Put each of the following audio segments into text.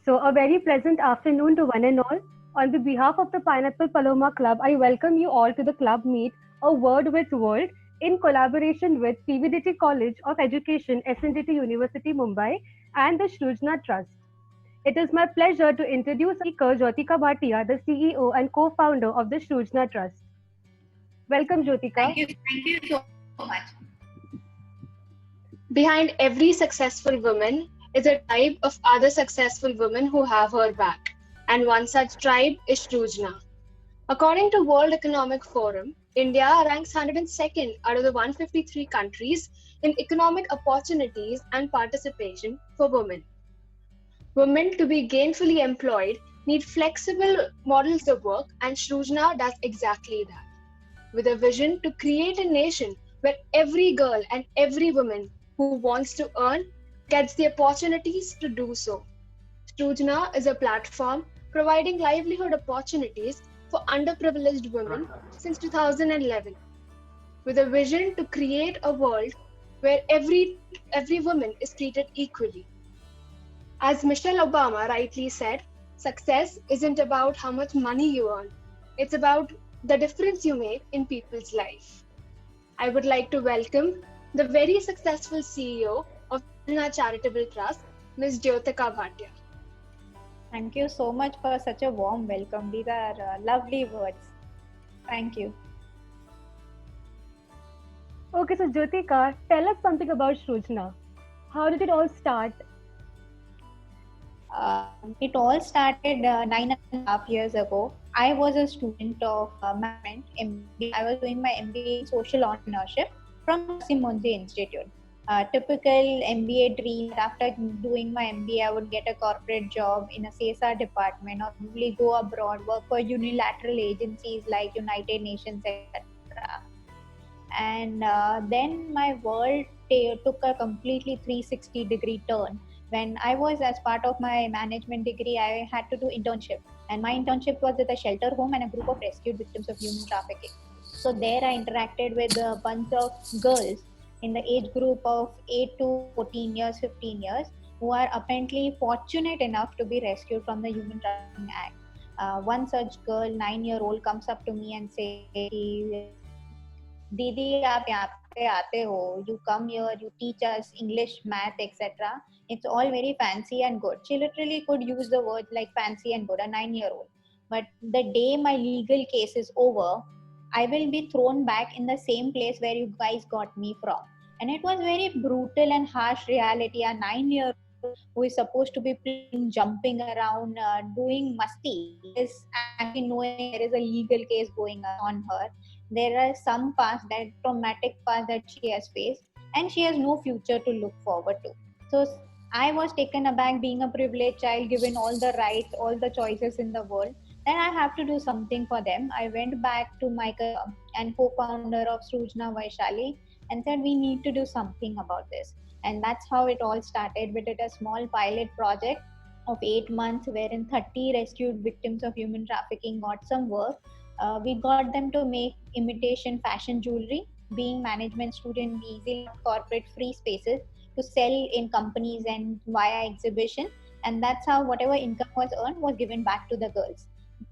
So, a very pleasant afternoon to one and all. On the behalf of the Pineapple Paloma Club, I welcome you all to the club meet, A Word with World, in collaboration with PVDT College of Education, SNDT University, Mumbai, and the Shrujna Trust. It is my pleasure to introduce our speaker, Jyotika Bhatia, the CEO and co-founder of the Shrujna Trust. Welcome, Jyotika. Thank you so much. Behind every successful woman is a tribe of other successful women who have her back. And one such tribe is Shrujna. According to World Economic Forum, India ranks 102nd out of the 153 countries in economic opportunities and participation for women. Women to be gainfully employed need flexible models of work, and Shrujna does exactly that. With a vision to create a nation where every girl and every woman who wants to earn gets the opportunities to do so. Shrujna is a platform providing livelihood opportunities for underprivileged women since 2011, with a vision to create a world where every woman is treated equally. As Michelle Obama rightly said, success isn't about how much money you earn, it's about the difference you make in people's life. I would like to welcome the very successful CEO of Shrujna Charitable Trust, Ms. Jyotika Bhatia. Thank you so much for such a warm welcome. These are lovely words. Thank you. Okay, so Jyotika, tell us something about Shrujna. How did it all start? It all started 9.5 years ago. I was a student of management MBA. I was doing my MBA in social entrepreneurship from Sasi Monjay Institute. Typical MBA dream. After doing my MBA, I would get a corporate job in a CSR department or probably go abroad, work for unilateral agencies like United Nations, etc. And then my world took a completely 360-degree turn. When I was, as part of my management degree, I had to do internship, and my internship was at a shelter home and a group of rescued victims of human trafficking. So there I interacted with a bunch of girls in the age group of 8 to 14 years, 15 years, who are apparently fortunate enough to be rescued from the Human Trafficking Act. One such girl, 9-year-old, comes up to me and says, Didi, आप यहाँ पे आते हो, you come here, you teach us English, math, etc. It's all very fancy and good. She literally could use the words like fancy and good, a 9-year-old. But the day my legal case is over, I will be thrown back in the same place where you guys got me from. And it was very brutal and harsh reality. A 9-year-old who is supposed to be playing, jumping around, doing masti, is actually knowing there is a legal case going on her. There are some past, that traumatic past that she has faced, and she has no future to look forward to. So I was taken aback, being a privileged child, given all the rights, all the choices in the world. Then I have to do something for them. I went back to my and co-founder of Shrujna, Vaishali, and said we need to do something about this. And that's how it all started. We did a small pilot project of 8 months wherein 30 rescued victims of human trafficking got some work. We got them to make imitation fashion jewelry. Being management student, we easily got corporate free spaces to sell in companies and via exhibition. And that's how whatever income was earned was given back to the girls.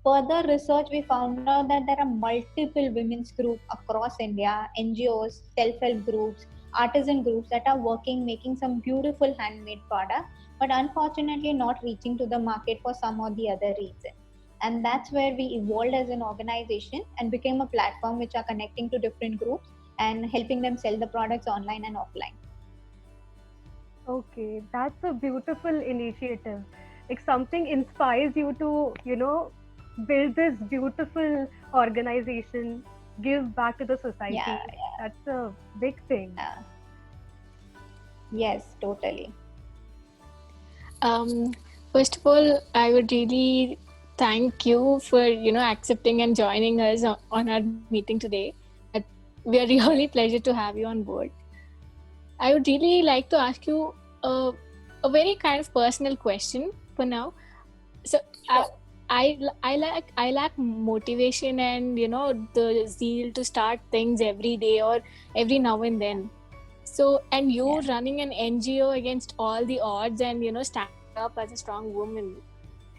Further research, we found out that there are multiple women's groups across India, NGOs, self-help groups, artisan groups that are working, making some beautiful handmade products, but unfortunately not reaching to the market for some or the other reason. And that's where we evolved as an organization and became a platform which are connecting to different groups and helping them sell the products online and offline. Okay, that's a beautiful initiative. Like something inspires you to, build this beautiful organization, give back to the society. Yeah. That's a big thing. Yes, totally. First of all, I would really thank you for accepting and joining us on our meeting today. We are really pleasure to have you on board. I would really like to ask you a very kind of personal question for now. So I lack motivation and the zeal to start things every day or every now and then. So, and you running an NGO against all the odds and standing up as a strong woman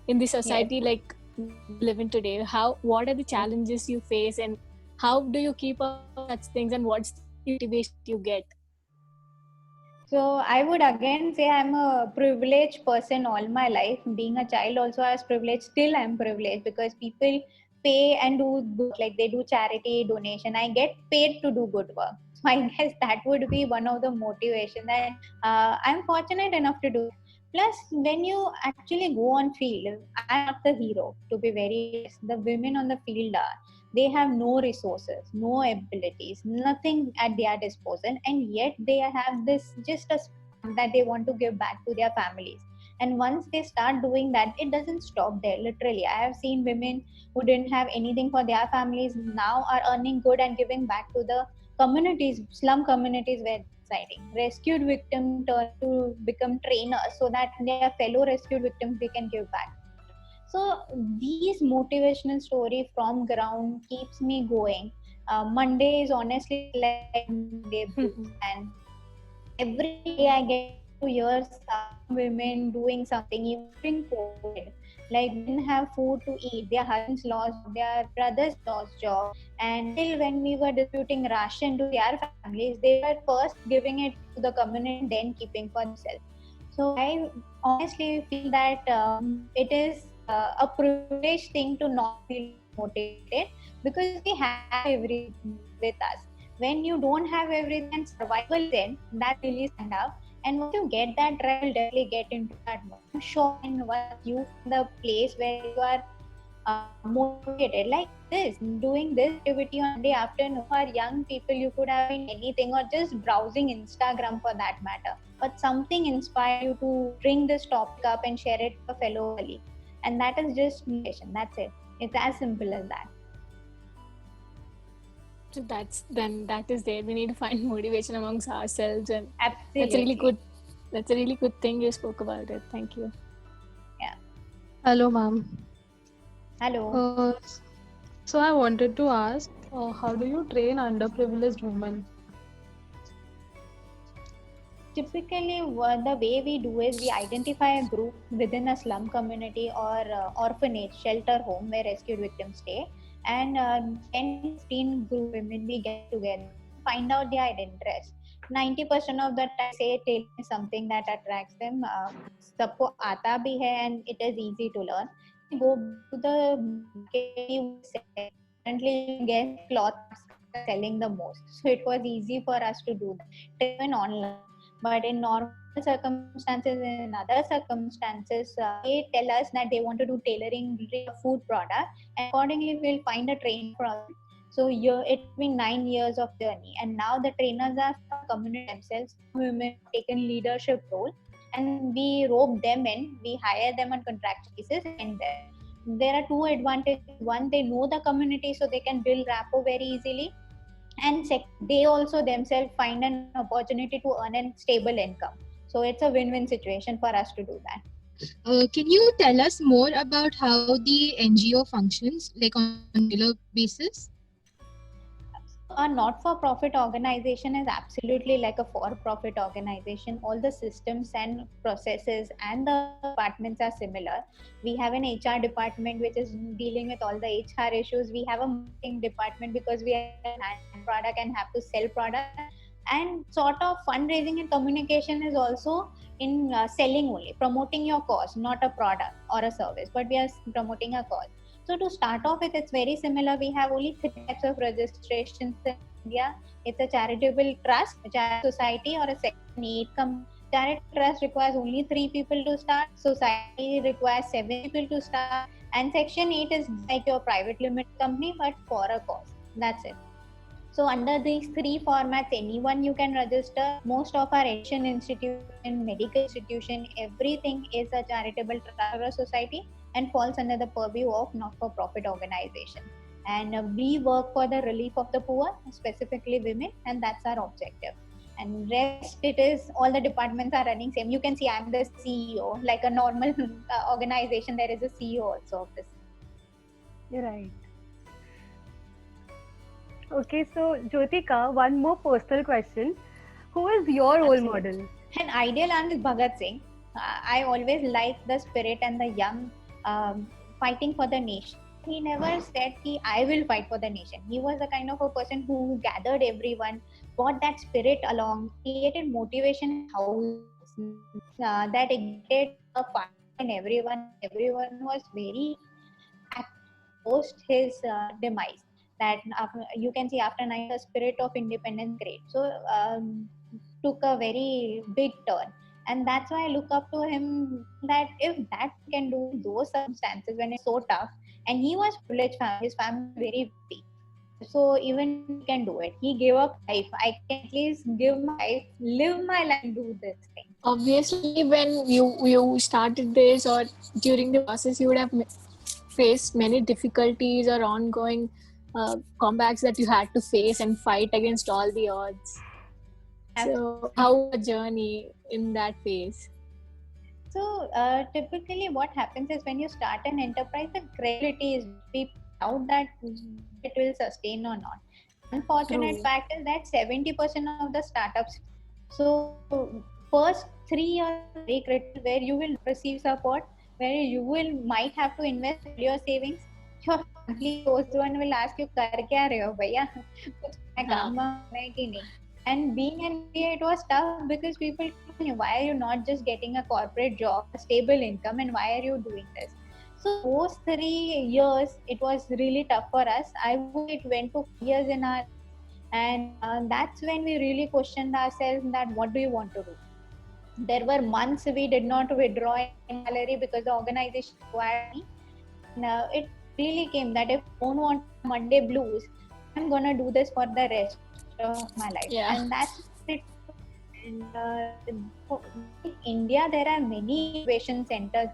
in the society like we live in today? What are the challenges you face, and how do you keep up such things, and what's the motivation you get? So I would again say I'm a privileged person all my life. Being a child also I was privileged. Still I'm privileged because people pay and do good, like they do charity donation. I get paid to do good work. So I guess that would be one of the motivation that I'm fortunate enough to do. Plus, when you actually go on field, I'm not the hero. To be very honest, the women on the field are. They have no resources, no abilities, nothing at their disposal, and yet they have this just a spark that they want to give back to their families. And once they start doing that, it doesn't stop there. Literally, I have seen women who didn't have anything for their families now are earning good and giving back to the communities, slum communities where they're residing. Rescued victims turn to become trainers so that their fellow rescued victims they can give back. So these motivational story from ground keeps me going. Monday is honestly like Monday blues, and every day I get to hear some women doing something, even during COVID. Like didn't have food to eat, their husbands lost, their brothers lost job, and still when we were distributing ration to their families, they were first giving it to the community, then keeping for themselves. So I honestly feel that it is a privileged thing to not feel motivated because we have everything with us. When you don't have everything and survival then that really stand out. And once you get that drive, you'll definitely get into that mode. I'm sure in once you find the place where you are motivated like this, doing this activity on Monday afternoon for young people, you could have been anything or just browsing Instagram for that matter. But something inspired you to bring this topic up and share it with a fellow colleague. And that is just motivation. That's it. It's as simple as that. So that is there. We need to find motivation amongst ourselves, and Absolutely. that's really good. That's a really good thing you spoke about it. Thank you. Yeah. Hello, ma'am. Hello. So I wanted to ask, how do you train underprivileged women? Typically, the way we do is we identify a group within a slum community or orphanage, shelter home where rescued victims stay, and 10 15 group women we get together, find out their interests. 90% of the time, say tailoring is something that attracts them. Sabko aata bhi hai and it is easy to learn. We go to the market, we would sell. Currently, you get cloth selling the most, so it was easy for us to do that. Even online. But in normal circumstances, in other circumstances, they tell us that they want to do tailoring food product, and accordingly we'll find a trainer for them. So it's been 9 years of journey, and now the trainers are from community themselves. Women have taken leadership role, and we rope them in. We hire them on contract basis, and there are two advantages. One, they know the community, so they can build rapport very easily, and they also themselves find an opportunity to earn a stable income. So it's a win-win situation for us to do that. Can you tell us more about how the NGO functions, like on a regular basis? A not-for-profit organization is absolutely like a for-profit organization. All the systems and processes and the departments are similar. We have an HR department which is dealing with all the HR issues. We have a marketing department because we have a product and have to sell product. And sort of fundraising and communication is also in selling only, promoting your cause, not a product or a service, but we are promoting a cause. So to start off with, it's very similar. We have only 3 types of registrations in India. It's a charitable trust, a charity society, or a Section 8 company. Charity trust requires only 3 people to start. Society requires 7 people to start. And Section 8 is like your private limited company, but for a cause. That's it. So under these 3 formats, anyone you can register. Most of our education institution, medical institution, everything is a charitable trust or a society and falls under the purview of not-for-profit organization. And we work for the relief of the poor, specifically women, and that's our objective. And rest, it is all the departments are running same. You can see I'm the CEO, like a normal organization. There is a CEO also of this. You're right. Okay, so Jyotika, one more personal question. Who is your role model? An ideal answer is Bhagat Singh. I always liked the spirit and the young fighting for the nation. He never said ki I will fight for the nation. He was the kind of a person who gathered everyone, brought that spirit along, created motivation in thousands, that ignited a fire in everyone. Everyone was very active post his demise. That you can see after 9 the spirit of independence great. So took a very big turn, and that's why I look up to him, that if that can do in those circumstances when it's so tough, and he was privileged family, his family was very wealthy, so even he can do it. He gave up life. I can at least give my life, live my life, and do this thing. Obviously, when you started this or during the process, you would have faced many difficulties or ongoing combats that you had to face and fight against all the odds. So, how was the journey in that phase? So typically what happens is when you start an enterprise, the credibility is, people doubt that it will sustain or not. Unfortunate True. fact is that 70% of the startups. So first 3 years are very critical, where you will receive support, where you will might have to invest all your savings. Your family, those one will ask you, "कर क्या रहे हो भैया? कुछ काम वाम है कि नहीं?" And being an MBA, it was tough because people told me, why are you not just getting a corporate job, a stable income, and why are you doing this? So those 3 years, it was really tough for us. I would say it went to 4 years in our, and that's when we really questioned ourselves that what do you want to do? There were months we did not withdraw in salary because the organization required me. And it really came that if I don't want Monday blues, I'm gonna do this for the rest of my life. Yeah. And that's it. And in India, there are many innovation centers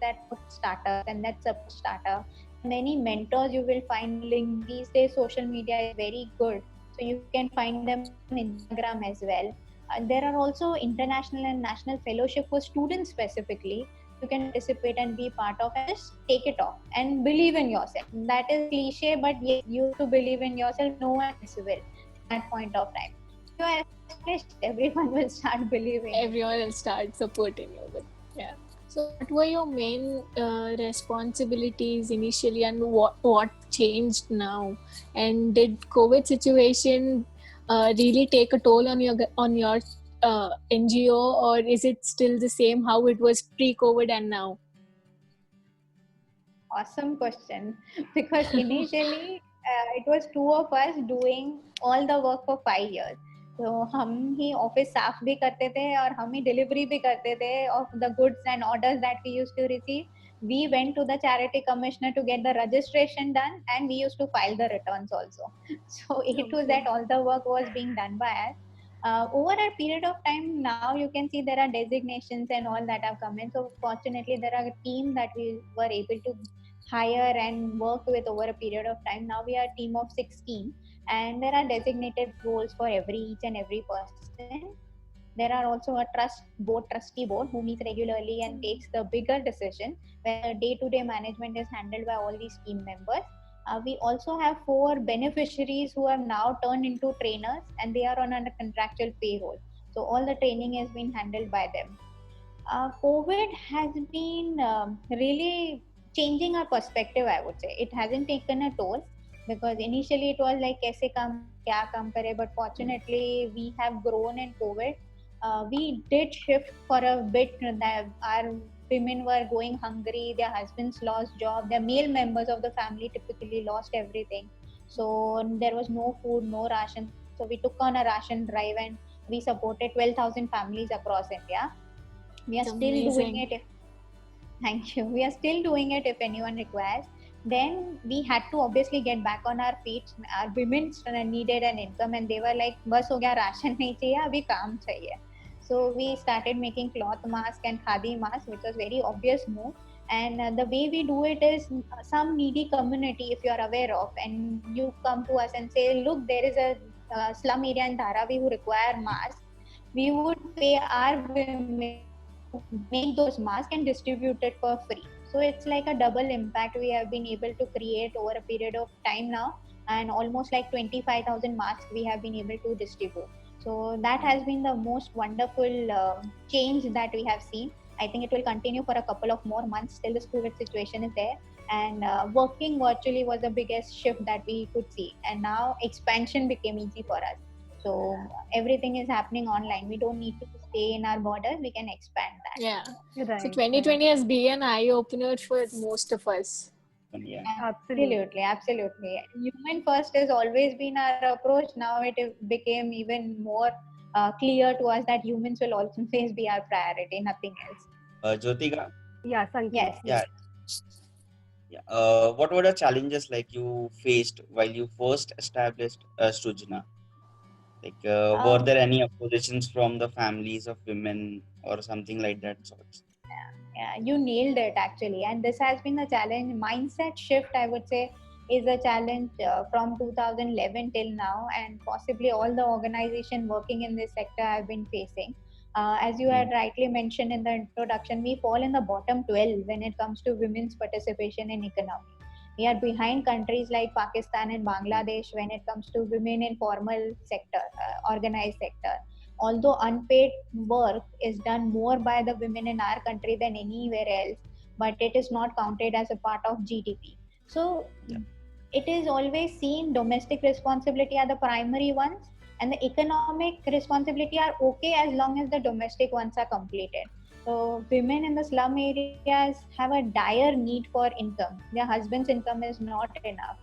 that put startups and that support startups. Many mentors you will find linked. These days, social media is very good, so you can find them on Instagram as well. There are also international and national fellowship for students specifically. You can participate and be part of, and just take it off and believe in yourself. That is cliche, but yes, you have to believe in yourself. No one else will at that point of time. You are established, everyone will start believing. Everyone will start supporting you. But yeah. So, what were your main responsibilities initially, and what changed now? And did COVID situation really take a toll on your NGO, or is it still the same how it was pre-COVID and now? Awesome question. Because initially it was two of us doing all the work for 5 years. So हम ही office साफ भी करते थे और हम ही delivery भी करते थे of the goods and orders that we used to receive. We went to the charity commissioner to get the registration done, and we used to file the returns also. So it was that all the work was being done by us. Over a period of time, now you can see there are designations and all that have come in. So fortunately, there are a team that we were able to hire and work with over a period of time. Now we are a team of 16, and there are designated roles for each and every person. There are also a trustee board who meets regularly and takes the bigger decision, where day-to-day management is handled by all these team members. We also have 4 beneficiaries who have now turned into trainers, and they are on a contractual payroll. So all the training has been handled by them. COVID has been really changing our perspective, I would say. It hasn't taken a toll, because initially it was like kaise kam kya kam kare, but fortunately we have grown in COVID. We did shift for a bit. That our women were going hungry, their husbands lost job, their male members of the family typically lost everything. So there was no food, no ration. So we took on a ration drive, and we supported 12,000 families across India. We are It's still doing amazing. it. Thank you. We are still doing it if anyone requires. Then we had to obviously get back on our feet. Our women needed an income, and they were like, "बस हो गया, ration नहीं चाहिए, अभी काम चाहिए." So we started making cloth mask and khadi mask, which was very obvious move. And the way we do it is, some needy community, if you are aware of, and you come to us and say, "Look, there is a slum area in Dharavi who require masks." We would pay our women make those masks and distribute it for free. So it's like a double impact we have been able to create over a period of time now, and almost like 25,000 masks we have been able to distribute. So that has been the most wonderful change that we have seen. I think it will continue for a couple of more months till this COVID situation is there. And working virtually was the biggest shift that we could see. And now expansion became easy for us. So everything is happening online. We don't need to stay in our borders. We can expand that. Yeah. Right. So 2020 has been an eye opener for most of us. Yeah. Absolutely. Human first has always been our approach. Now it became even more clear to us that humans will always be our priority, nothing else. Jyotika, Yeah, Sangeet. Yes. yeah, what were the challenges like you faced while you first established Srujna? Like, were there any oppositions from the families of women or something like that sorts? Yeah, you nailed it actually. And this has been the challenge. Mindset shift, I would say, is a challenge from 2011 till now, and possibly all the organization working in this sector have been facing. As you had rightly mentioned in the introduction, we fall in the bottom 12 when it comes to women's participation in economy. We are behind countries like Pakistan and Bangladesh when it comes to women in formal sector, organized sector. Although unpaid work is done more by the women in our country than anywhere else, but it is not counted as a part of GDP. So it is always seen domestic responsibility are the primary ones, and the economic responsibility are okay as long as the domestic ones are completed. So women in the slum areas have a dire need for income. Their husband's income is not enough.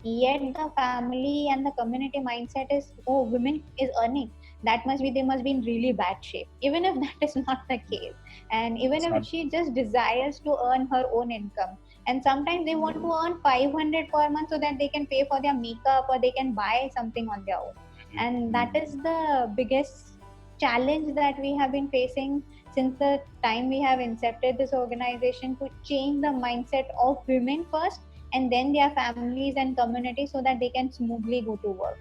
Yet the family and the community mindset is, oh, women is earning. That must be, they must be in really bad shape. Even if that is not the case. And even if she just desires to earn her own income. And sometimes they want to earn 500 per month so that they can pay for their makeup or they can buy something on their own. And that is the biggest challenge that we have been facing since the time we have incepted this organization, to change the mindset of women first and then their families and communities so that they can smoothly go to work.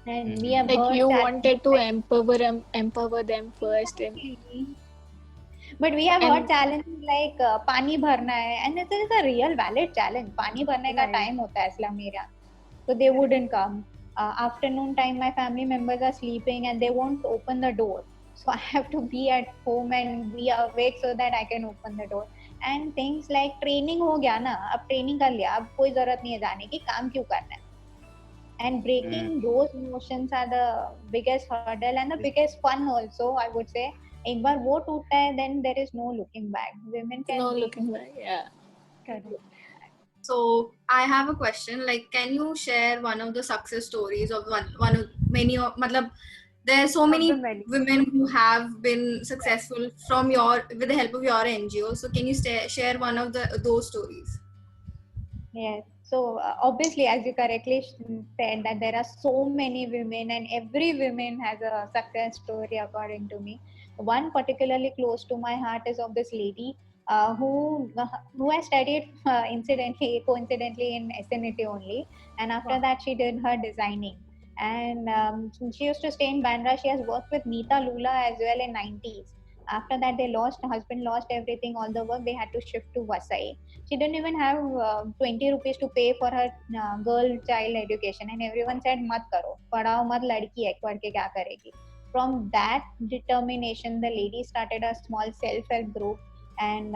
And we have Like you wanted to empower them first. But we have heard challenges like pani bharna hai, and it is a real valid challenge. Pani bharne ka time hota hai slum area, so they wouldn't come. Afternoon time, my family members are sleeping and they won't open the door. So I have to be at home and be awake so that I can open the door. And things like training हो गया ना, अब training कर लिया, अब कोई जरूरत नहीं है जाने की, काम क्यों करना है? And breaking those notions are the biggest hurdle and the biggest fun also, I would say. एक बार वो टूटता है, then there is no looking back. Women can looking back, yeah. Correct. So I have a question. Like, can you share one of the success stories of one of many of? Matlab, there are so many women who have been successful with the help of your NGO. So can you share one of those stories? Yes. So obviously, as you correctly said, that there are so many women and every woman has a success story according to me. One particularly close to my heart is of this lady who has studied coincidentally in SNIT only, and after that she did her designing. And she used to stay in Bandra. She has worked with Neeta Lula as well in 90s. After that, her husband lost everything, all the work, they had to shift to Vasai. She didn't even have 20 rupees to pay for her child education, and everyone said, mat karo, padhao mat, ladki hai, padh ke kya karegi. From that determination, the lady started a small self-help group, and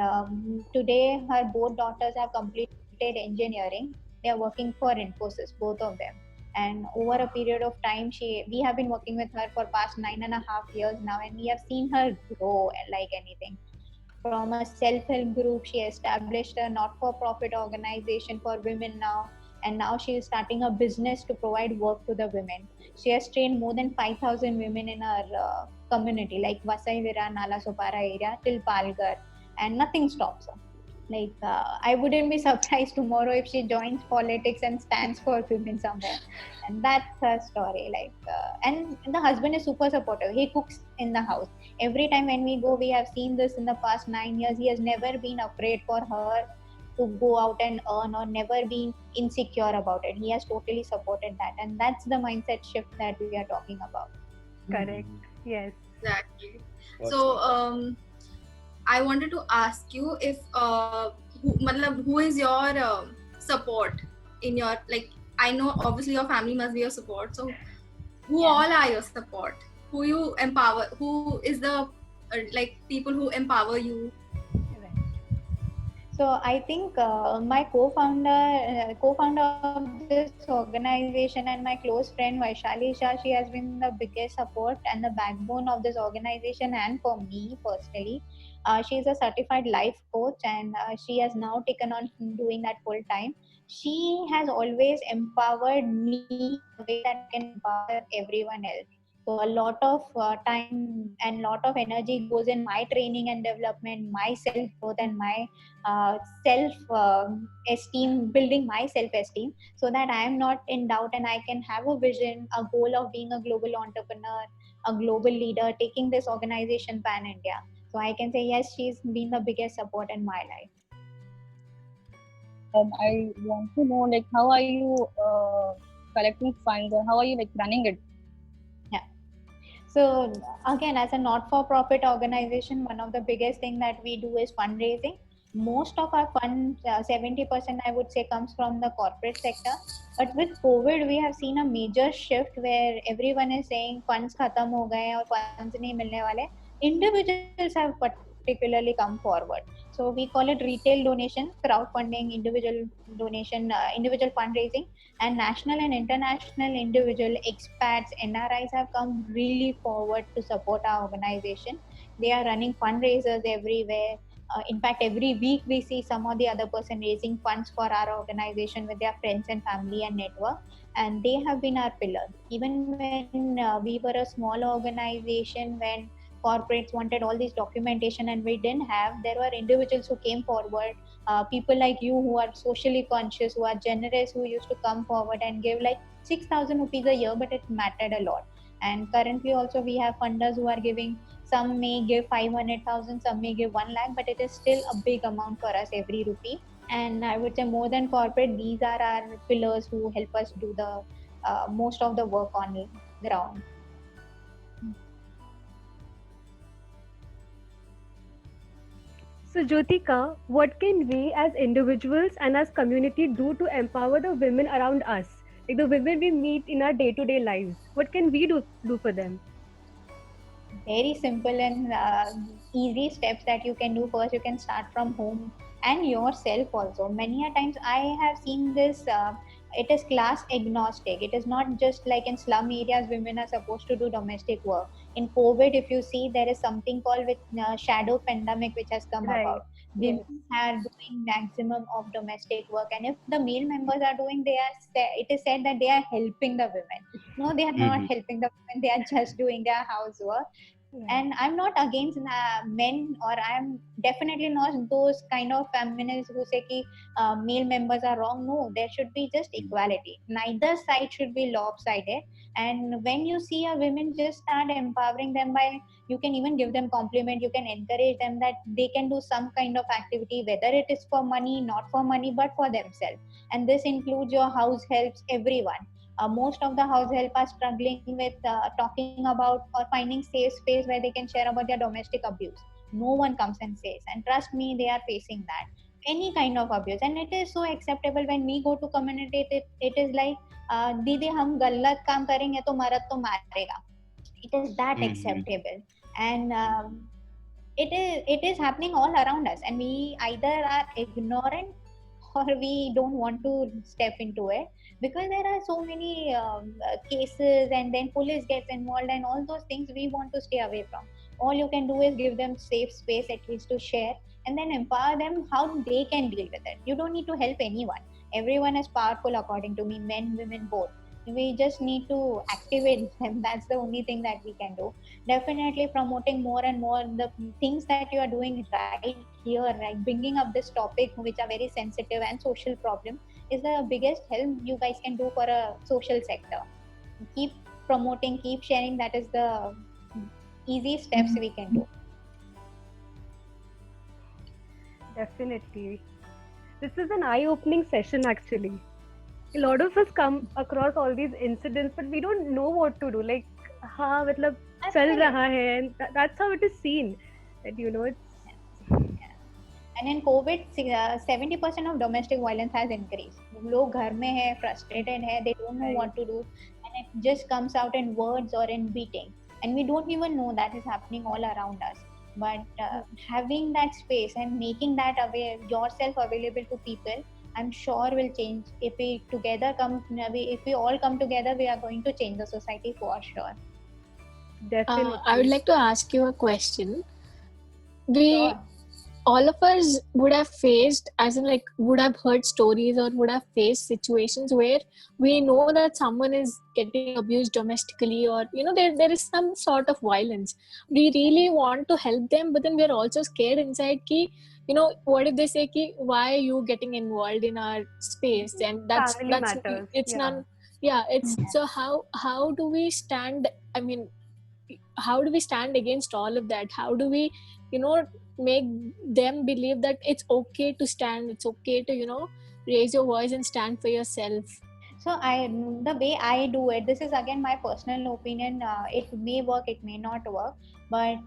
today her both daughters have completed engineering. They are working for Infosys, both of them. And over a period of time, we have been working with her for past 9.5 years now, and we have seen her grow like anything. From a self-help group, she established a not-for-profit organization for women now, and now she is starting a business to provide work to the women. She has trained more than 5,000 women in her community, like Vasai Vira, Nalasopara area till Palghar, and nothing stops her. Like, I wouldn't be surprised tomorrow if she joins politics and stands for women somewhere. And that's her story. Like, and the husband is super supportive. He cooks in the house. Every time when we go, we have seen this in the past 9 years. He has never been afraid for her to go out and earn, or never been insecure about it. He has totally supported that. And that's the mindset shift that we are talking about. Correct. Yes. Exactly. So, I wanted to ask you if who is your support in your, like, I know obviously your family must be your support, so who all are your support, who you empower, who is the like people who empower you So I think my co-founder of this organization and my close friend Vaishali Shah, she has been the biggest support and the backbone of this organization and for me personally. She is a certified life coach and she has now taken on doing that full time. She has always empowered me in a way that I can empower everyone else. So a lot of time and lot of energy goes in my training and development, my self growth, and my self esteem, building my self esteem, so that I am not in doubt and I can have a vision, a goal of being a global entrepreneur, a global leader, taking this organization pan India. So I can say yes, she's been the biggest support in my life. I want to know, like, how are you collecting funds, or how are you like running it? Yeah. So again, as a not-for-profit organization, one of the biggest thing that we do is fundraising. Most of our funds, 70% I would say, comes from the corporate sector. But with COVID, we have seen a major shift where everyone is saying funds khatam ho gaye or funds nahi milne wale. Individuals have particularly come forward. So we call it retail donation, crowdfunding, individual donation, individual fundraising, and national and international individual expats, NRIs have come really forward to support our organization. They are running fundraisers everywhere. In fact, every week we see some or the other person raising funds for our organization with their friends and family and network, and they have been our pillars. Even when we were a small organization, when corporates wanted all this documentation and we didn't have, there were individuals who came forward, people like you who are socially conscious, who are generous, who used to come forward and give like 6,000 rupees a year, but it mattered a lot. And currently also we have funders who are giving, some may give 500,000, some may give 1 lakh, but it is still a big amount for us every rupee. And I would say more than corporate, these are our pillars who help us do the most of the work on ground. So, Jyotika, what can we as individuals and as community do to empower the women around us? Like the women we meet in our day-to-day lives. What can we do for them? Very simple and easy steps that you can do. First, you can start from home and yourself also. Many a times I have seen this, it is class agnostic. It is not just like in slum areas women are supposed to do domestic work. In COVID, if you see, there is something called with shadow pandemic which has come Right. about. Women are doing maximum of domestic work, and if the male members are doing, it is said that they are helping the women. No, they are not helping the women, they are just doing their housework. And I'm not against men, or I'm definitely not those kind of feminists who say ki, male members are wrong. No, there should be just equality. Neither side should be lopsided. And when you see a women, just start empowering them by, you can even give them compliment, you can encourage them that they can do some kind of activity, whether it is for money, not for money, but for themselves. And this includes your house helps, everyone. Most of the house help are struggling with talking about or finding safe space where they can share about their domestic abuse. No one comes and says, and trust me, they are facing that, any kind of abuse. And it is so acceptable when we go to community. It is like, दीदी हम गलत काम करेंगे तो मर्द तो मारेगा. It is that acceptable. And it is happening all around us, and we either are ignorant or we don't want to step into it, because there are so many cases, and then police gets involved and all those things we want to stay away from. All you can do is give them safe space at least to share, and then empower them how they can deal with it. You don't need to help anyone. Everyone is powerful according to me, men, women, both. We just need to activate them. That's the only thing that we can do. Definitely promoting more and more the things that you are doing right here, like bringing up this topic which are very sensitive and social problem, is the biggest help you guys can do for a social sector. Keep promoting, keep sharing. That is the easy steps we can do. Definitely. This is an eye-opening session actually. A lot of us come across all these incidents, but we don't know what to do. Like, हाँ मतलब चल रहा है, and that's how it is seen. That it's. And in COVID, 70% of domestic violence has increased. लोग घर में हैं, frustrated हैं, they don't know what to do, and it just comes out in words or in beating. And we don't even know that is happening all around us. but having that space and making that yourself available to people, I'm sure will change. If we all come together, we are going to change the society for sure. Definitely. I would like to ask you a question. Sure. All of us would have faced, as in like would have heard stories or would have faced situations where we know that someone is getting abused domestically, or there is some sort of violence. We really want to help them, but then we're also scared inside ki, what if they say ki, why are you getting involved in our space? And that's Family matters. it's Yeah. none. Yeah, it's so how do we stand? I mean, how do we stand against all of that? How do we make them believe that it's okay to stand, it's okay to raise your voice and stand for yourself? So the way I do it, this is again my personal opinion. It may work, it may not work. But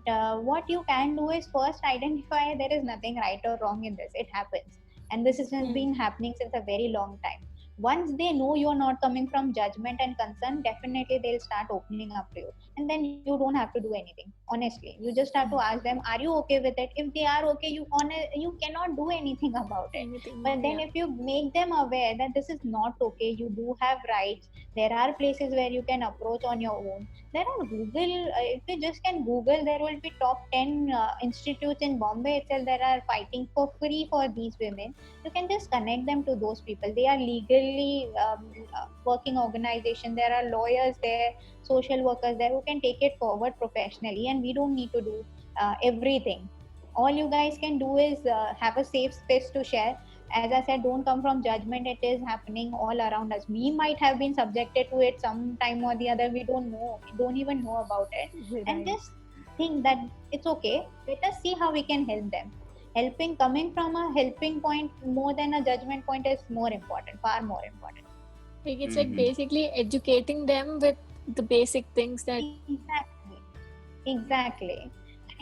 what you can do is first identify there is nothing right or wrong in this. It happens, and this has been happening since a very long time. Once they know you're not coming from judgment and concern, definitely they'll start opening up to you, and then you don't have to do anything. Honestly, you just have to ask them, "Are you okay with it?" If they are okay, you cannot do anything about it. But then if you make them aware that this is not okay, you do have rights, there are places where you can approach on your own. There are Google, if you just can Google, there will be top 10 institutes in Bombay itself that are fighting for free for these women. You can just connect them to those people. They are legally working organization. There are lawyers there, social workers there who can take it forward professionally, and we don't need to do everything. All you guys can do is have a safe space to share. As I said, don't come from judgment. It is happening all around us. We might have been subjected to it some time or the other. We don't know. We don't even know about it. Right. And just think that it's okay. Let us see how we can help them. Coming from a helping point more than a judgment point is more important, far more important. Like it's like basically educating them with the basic things that Exactly.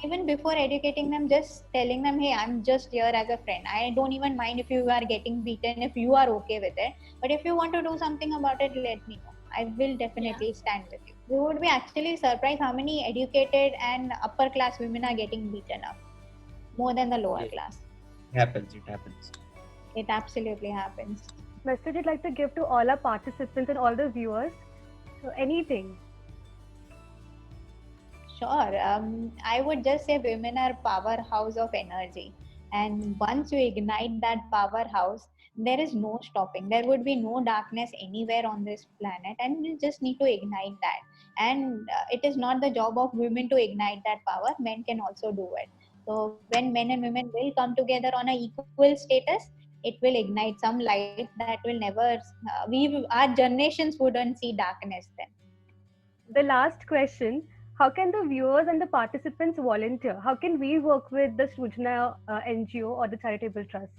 Even before educating them, just telling them, hey, I'm just here as a friend. I don't even mind if you are getting beaten, if you are okay with it. But if you want to do something about it, let me know. I will definitely stand with you. You would be actually surprised how many educated and upper class women are getting beaten up more than the lower class. It happens. It absolutely happens. Message I'd like to give to all our participants and all the viewers. So anything. Sure. I would just say women are powerhouse of energy. And once you ignite that powerhouse, there is no stopping. There would be no darkness anywhere on this planet, and you just need to ignite that. And it is not the job of women to ignite that power. Men can also do it. So when men and women will come together on an equal status, it will ignite some light that will never, our generations wouldn't see darkness then. The last question. How can the viewers and the participants volunteer? How can we work with the Srujna NGO or the charitable trust?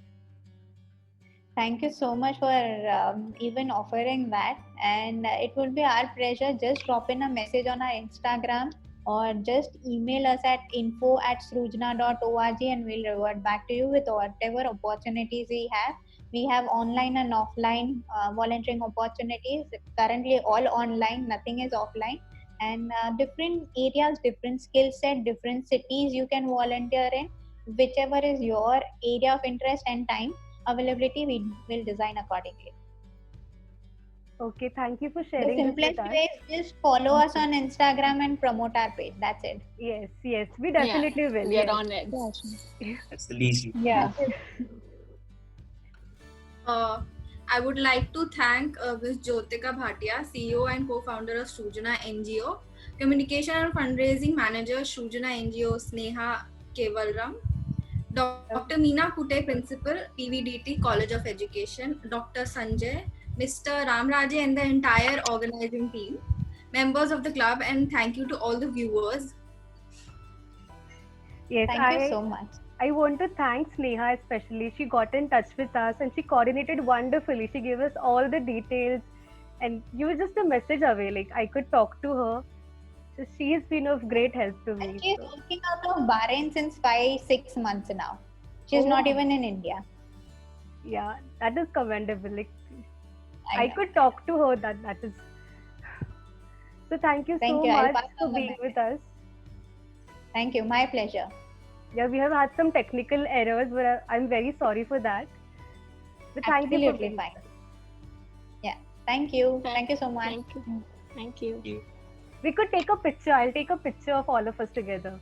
Thank you so much for even offering that. And it will be our pleasure. Just drop in a message on our Instagram or just email us at info@srujna.org and we'll revert back to you with whatever opportunities we have. We have online and offline volunteering opportunities. Currently all online, nothing is offline. And different areas, different skill set, different cities you can volunteer in. Whichever is your area of interest and time availability, we will design accordingly. Okay, thank you for sharing. The simplest way is just follow us on Instagram and promote our page. That's it. Yes, we definitely will. We are on it. That's the least. Yeah. I would like to thank Ms. Jyotika Bhatia, CEO and co-founder of Srujna NGO, Communication and Fundraising Manager, Srujna NGO, Sneha Kevalram, Dr. Meena Kute, Principal, PVDT College of Education, Dr. Sanjay, Mr. Ramraje and the entire organizing team, members of the club, and thank you to all the viewers. Yes, Thank you so much. I want to thank Sneha especially. She got in touch with us and she coordinated wonderfully. She gave us all the details and you were just a message away. Like I could talk to her. So she has been of great help to me. She's working out of Bahrain since 5-6 months now. She's not even in India. Yeah, that is commendable. Like I could talk to her. That is. So thank you so much for being with us. Thank you. My pleasure. Yeah, we have had some technical errors, but I'm very sorry for that. But thank you for Absolutely being fine. here. Yeah. Thank you. Thank you so much. Thank you. Thank you. Thank you. We could take a picture. I'll take a picture of all of us together.